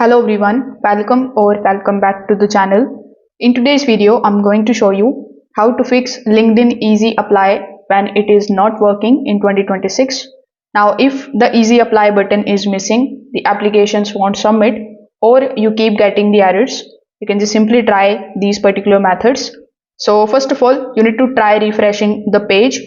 Hello everyone, welcome back to the channel. In today's video, I'm going to show you how to fix LinkedIn Easy Apply when it is not working in 2026. Now, if the Easy Apply button is missing, the applications won't submit, or you keep getting the errors, you can just simply try these particular methods. So first of all, you need to try refreshing the page.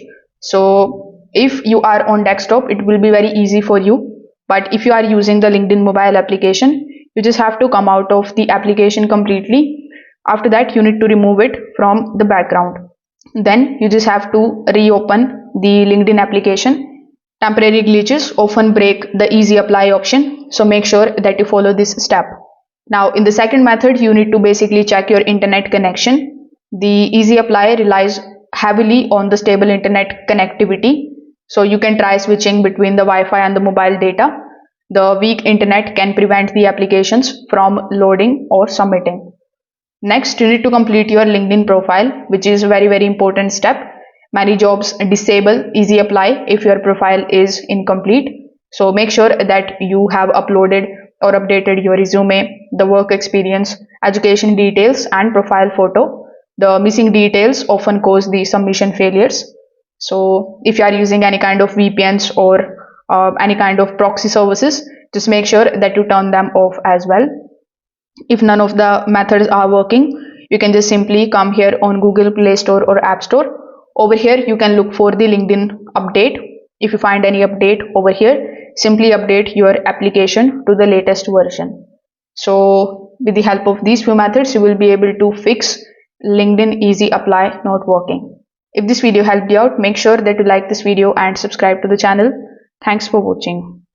So if you are on desktop, it will be very easy for you. But if you are using the LinkedIn mobile application, you just have to come out of the application completely. After that, you need to remove it from the background. Then you just have to reopen the LinkedIn application. Temporary glitches often break the easy apply option, so make sure that you follow this step. Now, in the second method, you need to basically check your internet connection. The easy apply relies heavily on the stable internet connectivity, so you can try switching between the Wi-Fi and the mobile data. The weak internet can prevent the applications from loading or submitting. Next, you need to complete your LinkedIn profile, which is a very important step. Many jobs disable easy apply if your profile is incomplete. So make sure that you have uploaded or updated your resume, the work experience, education details, and profile photo. The missing details often cause the submission failures. So if you are using any kind of VPNs or any kind of proxy services, just make sure that you turn them off as well. If none of the methods are working, you can just simply come here on Google Play Store or App Store. Over here, you can look for the LinkedIn update. If you find any update over here, simply update your application to the latest version. So with the help of these few methods, you will be able to fix LinkedIn Easy Apply not working. If this video helped you out, make sure that you like this video and subscribe to the channel. Thanks for watching.